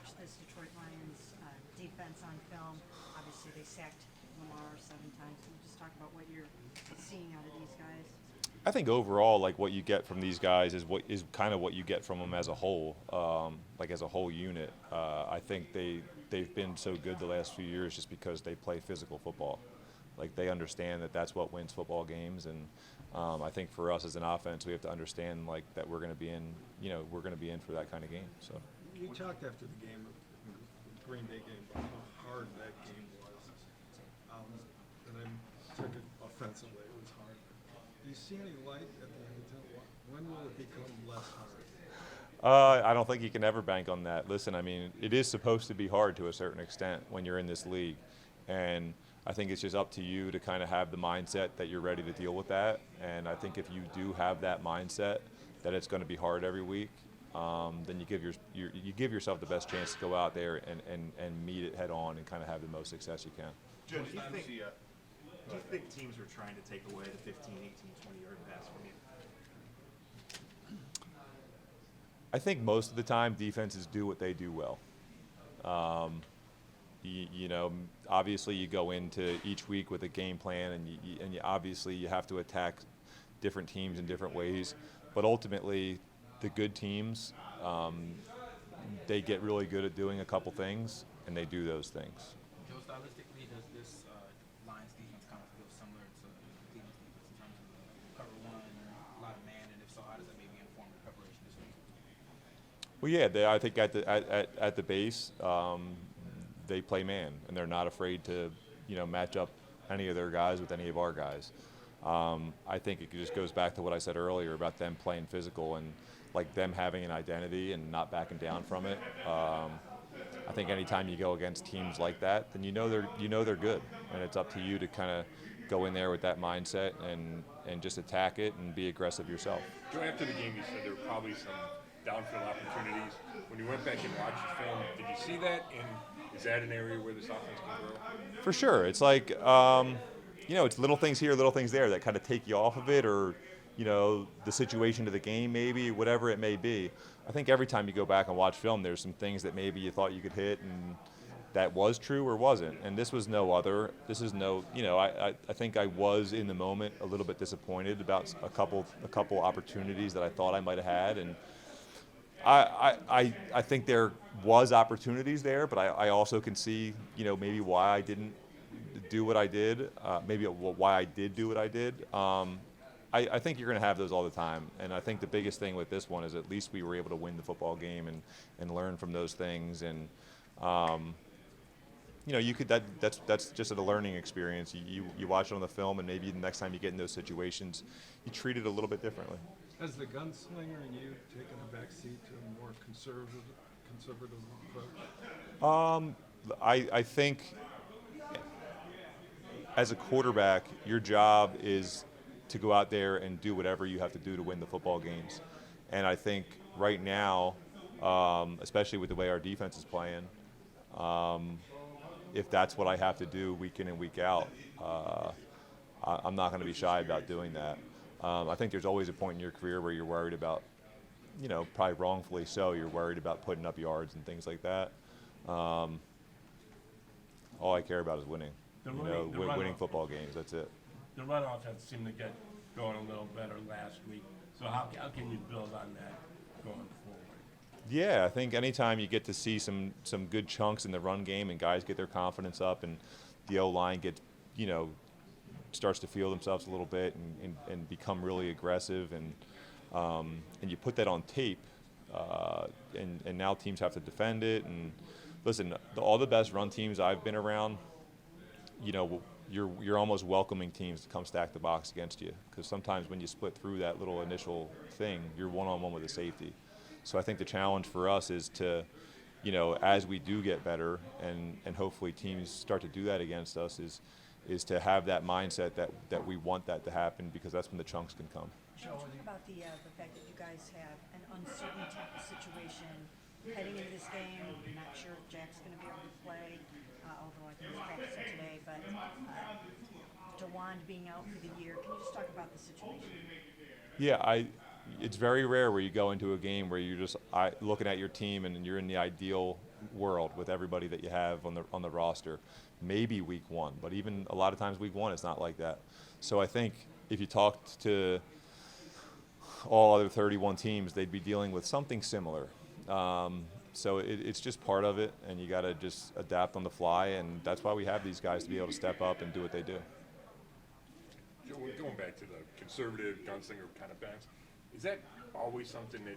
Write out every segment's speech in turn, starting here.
watched this Detroit Lions defense on film. Obviously, they sacked Lamar 7 times. Can you just talk about what you're seeing out of these guys? I think overall, like what you get from these guys is kind of what you get from them as a whole, like as a whole unit. I think they've been so good the last few years just because they play physical football. Like they understand that that's what wins football games, and I think for us as an offense, we have to understand like that we're going to be in, we're going to be in for that kind of game. So You talked after the game, the Green Bay game, about how hard that game was. And I took it offensively. It was hard. Do you see any light at the end of the tunnel? When will it become less hard? I don't think you can ever bank on that. Listen, I mean, it is supposed to be hard to a certain extent when you're in this league, and I think it's just up to you to kind of have the mindset that you're ready to deal with that. And I think if you do have that mindset that it's going to be hard every week, then you give yourself the best chance to go out there and meet it head on and kind of have the most success you can. Jim, do you think teams are trying to take away the 15, 18, 20-yard pass from you? I think most of the time defenses do what they do well. Obviously you go into each week with a game plan, and obviously you have to attack different teams in different ways. But ultimately, the good teams, they get really good at doing a couple things, and they do those things. Joe, stylistically, does this Lions defense kind of feel similar to Cleveland's defense in terms of cover one or a lot of man? And if so, how does that maybe inform your preparation this week? Well, yeah, I think at the base, they play man, and they're not afraid to, match up any of their guys with any of our guys. I think it just goes back to what I said earlier about them playing physical and like them having an identity and not backing down from it. I think anytime you go against teams like that, then they're good, and it's up to you to kind of go in there with that mindset and just attack it and be aggressive yourself. Joe, after the game, you said there were probably some downfield opportunities. When you went back and watched the film, did you see that? And is that an area where this offense can grow? For sure. It's like, it's little things here, little things there that kind of take you off of it, or, the situation of the game maybe, whatever it may be. I think every time you go back and watch film, there's some things that maybe you thought you could hit and that was true or wasn't. And this was no other. This is no, I think I was in the moment a little bit disappointed about a couple opportunities that I thought I might have had. And I think there was opportunities there, but I also can see, maybe why I didn't do what I did, maybe why I did do what I did. I think you're going to have those all the time, and I think the biggest thing with this one is at least we were able to win the football game and learn from those things, and that's just a learning experience. You watch it on the film, and maybe the next time you get in those situations, you treat it a little bit differently. Has the gunslinger in you taken a back seat to a more conservative approach? I think as a quarterback, your job is to go out there and do whatever you have to do to win the football games. And I think right now, especially with the way our defense is playing, if that's what I have to do week in and week out, I'm not going to be shy about doing that. I think there's always a point in your career where you're worried about, probably wrongfully so, you're worried about putting up yards and things like that. All I care about is winning. Winning football games. That's it. The run offense seemed to get going a little better last week. So how can you build on that going forward? Yeah, I think anytime you get to see some good chunks in the run game and guys get their confidence up and the O-line gets, starts to feel themselves a little bit and become really aggressive and you put that on tape and now teams have to defend it. And listen, all the best run teams I've been around, you're almost welcoming teams to come stack the box against you, because sometimes when you split through that little initial thing, you're one-on-one with a safety. So I think the challenge for us is to, as we do get better and hopefully teams start to do that against us, is to have that mindset that we want that to happen, because that's when the chunks can come. Talk about the fact that you guys have an uncertain type of situation heading into this game. I'm not sure if Jack's going to be able to play, although I think he's practicing today, but DeWand being out for the year. Can you just talk about the situation? Yeah, it's very rare where you go into a game where you're just looking at your team and you're in the ideal world with everybody that you have on the roster. Maybe week one, but even a lot of times week one, it's not like that. So I think if you talked to all other 31 teams, they'd be dealing with something similar. So it's just part of it, and you got to just adapt on the fly, and that's why we have these guys to be able to step up and do what they do. Joe, going back to the conservative gunslinger kind of balance, is that always something that,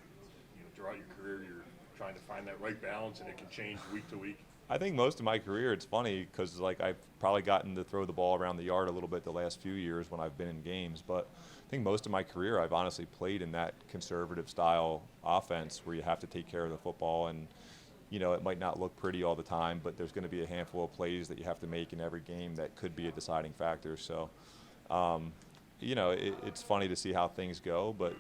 throughout your career you're trying to find that right balance, and it can change week to week? I think most of my career, it's funny because I've probably gotten to throw the ball around the yard a little bit the last few years when I've been in games, but I think most of my career I've honestly played in that conservative style offense where you have to take care of the football, and it might not look pretty all the time, but there's going to be a handful of plays that you have to make in every game that could be a deciding factor. So it's funny to see how things go, but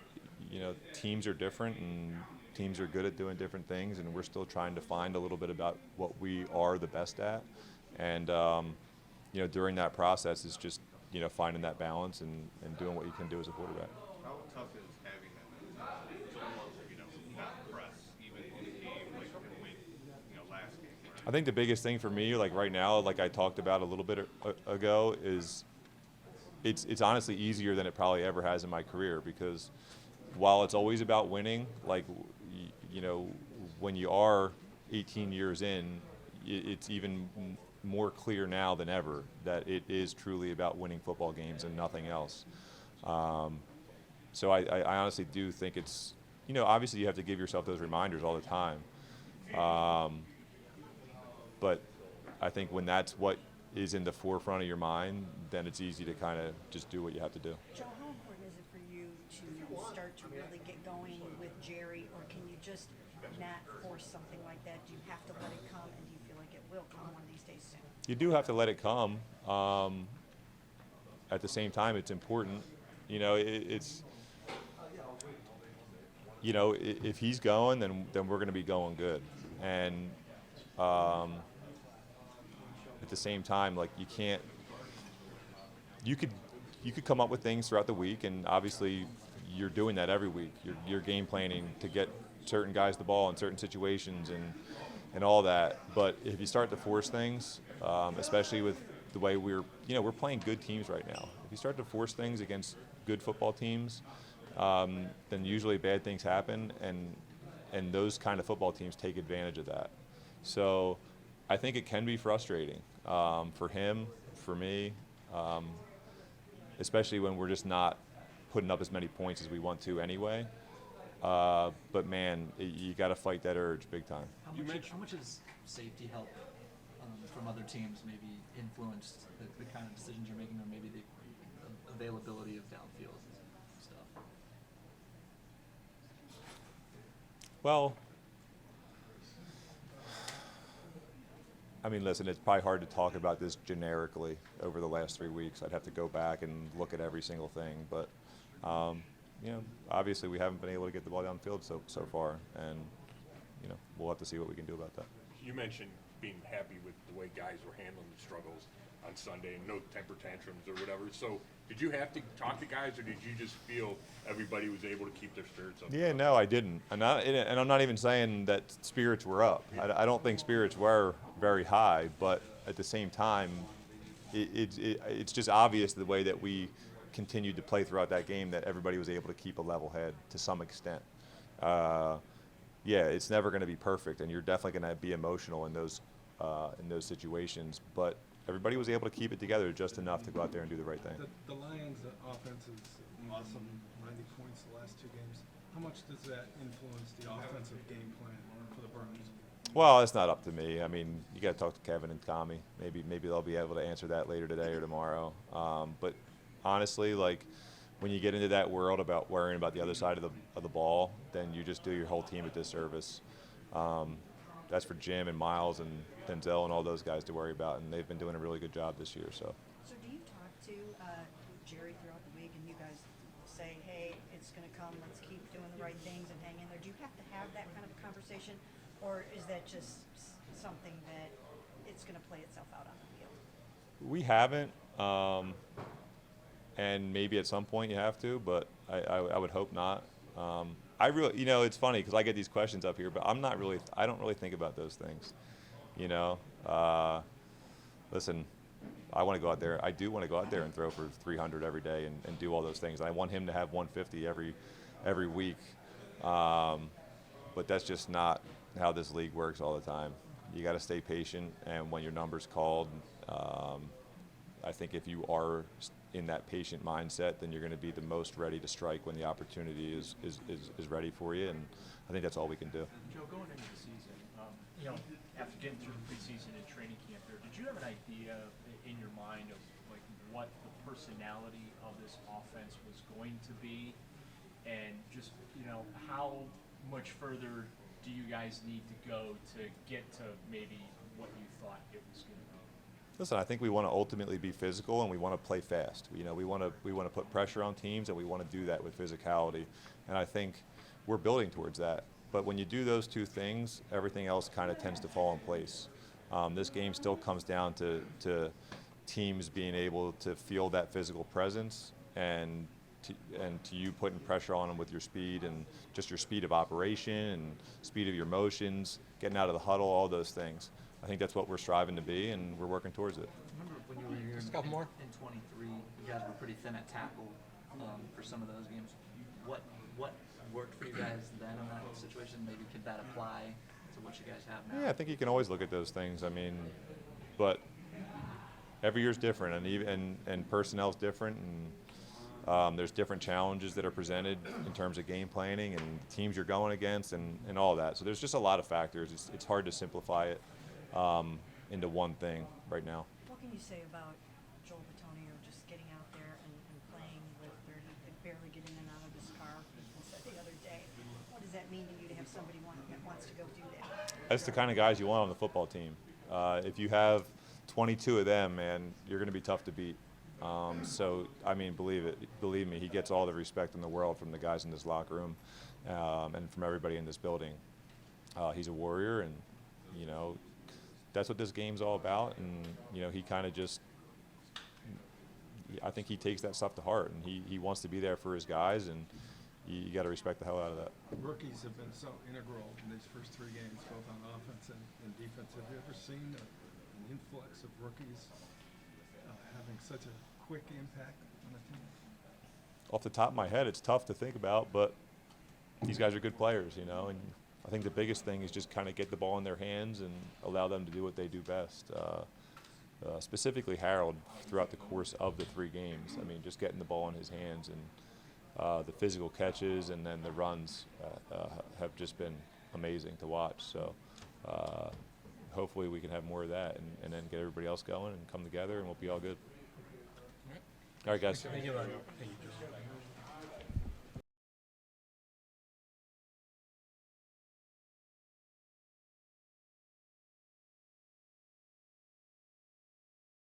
teams are different and teams are good at doing different things, and we're still trying to find a little bit about what we are the best at. And, during that process is just, finding that balance and doing what you can do as a quarterback. How tough is having that mentality to almost, not press, even in a game like last game? I think the biggest thing for me, like right now, like I talked about a little bit ago, is it's honestly easier than it probably ever has in my career, because while it's always about winning, like, when you are 18 years in, it's even more clear now than ever that it is truly about winning football games and nothing else. So I honestly do think it's, obviously you have to give yourself those reminders all the time. But I think when that's what is in the forefront of your mind, then it's easy to kind of just do what you have to do. Joe, how important is it for you to start to really get going with Jerry, or can you just not force something like that? Do you have to let it come, and do you feel like it will come one of these days soon? You do have to let it come. At the same time, it's important. If he's going, then we're going to be going good. And at the same time, like, you could come up with things throughout the week, and obviously you're doing that every week. You're game planning to get certain guys the ball in certain situations and all that. But if you start to force things, especially with the way we're playing good teams right now. If you start to force things against good football teams, then usually bad things happen, and those kind of football teams take advantage of that. So I think it can be frustrating for him, for me, especially when we're just not putting up as many points as we want to anyway. But man, you got to fight that urge big time. How much has safety help from other teams maybe influenced the kind of decisions you're making, or maybe the availability of downfield stuff? Well, I mean, listen, it's probably hard to talk about this generically over the last 3 weeks. I'd have to go back and look at every single thing. But, obviously we haven't been able to get the ball downfield so far. And, we'll have to see what we can do about that. You mentioned being happy with the way guys were handling the struggles on Sunday and no temper tantrums or whatever. So did you have to talk to guys, or did you just feel everybody was able to keep their spirits up? Yeah, no, I didn't. And I'm not even saying that spirits were up. I don't think spirits were very high, but at the same time, it's just obvious the way that we continued to play throughout that game that everybody was able to keep a level head to some extent. Yeah, it's never going to be perfect, and you're definitely going to be emotional in those situations, but everybody was able to keep it together just enough to go out there and do the right thing. The Lions' offense is awesome, 90 points the last two games. How much does that influence the offensive game plan for the Browns? Well, it's not up to me. I mean, you got to talk to Kevin and Tommy. Maybe they'll be able to answer that later today or tomorrow. But honestly, like, when you get into that world about worrying about the other side of the ball, then you just do your whole team a disservice. That's for Jim and Miles and Denzel and all those guys to worry about, and they've been doing a really good job this year. So do you talk to Jerry throughout the week, and you guys say, hey, it's going to come, let's keep doing the right things and hang in there? Do you have to have that kind of a conversation, or is that just something that it's going to play itself out on the field? we haven't, and maybe at some point you have to, but I would hope not. I really, you know, it's funny because I get these questions up here, but I don't really think about those things. You know, listen, I want to go out there. I do want to go out there and throw for 300 every day and do all those things. I want him to have 150 every week. But that's just not how this league works all the time. You got to stay patient, and when your number's called, I think if you are in that patient mindset, then you're going to be the most ready to strike when the opportunity is ready for you, and I think that's all we can do. Joe, going into the season, you know, after getting through the preseason and training camp there, did you have an idea in your mind of like what the personality of this offense was going to be, and just, you know, how much further do you guys need to go to get to maybe what you thought it was going to be? Listen, I think we want to ultimately be physical, and we want to play fast. You know, we want to put pressure on teams, and we want to do that with physicality. And I think we're building towards that. But when you do those two things, everything else kind of tends to fall in place. This game still comes down to teams being able to feel that physical presence, and to you putting pressure on them with your speed and just your speed of operation and speed of your motions, getting out of the huddle, all those things. I think that's what we're striving to be, and we're working towards it. Remember when you were here Just a couple more. in 23, you guys were pretty thin at tackle for some of those games. What worked for you guys then in that situation? Maybe could that apply to what you guys have now? Yeah, I think you can always look at those things. I mean, but every year's different, and personnel's different, and there's different challenges that are presented in terms of game planning and teams you're going against and all that. So there's just a lot of factors. It's hard to simplify it into one thing right now. What can you say about Joel Bitonio just getting out there and playing with barely getting in and out of his car, he said the other day? What does that mean to you to have somebody that wants to go do that? That's the kind of guys you want on the football team. If you have 22 of them, man, you're going to be tough to beat. So, I mean, believe me, he gets all the respect in the world from the guys in this locker room and from everybody in this building. He's a warrior, and, you know, that's what this game's all about. And, you know, he kind of just, I think he takes that stuff to heart, and he wants to be there for his guys, and you got to respect the hell out of that. Rookies have been so integral in these first 3 games, both on offense and defense. Have you ever seen an influx of rookies having such a quick impact on a team? Off the top of my head, it's tough to think about, but these guys are good players, you know, and I think the biggest thing is just kind of get the ball in their hands and allow them to do what they do best. Specifically Harold, throughout the course of the 3 games, I mean, just getting the ball in his hands, and the physical catches and then the runs have just been amazing to watch. So hopefully we can have more of that, and then get everybody else going and come together, and we'll be all good. All right, guys. Thank you, Joe.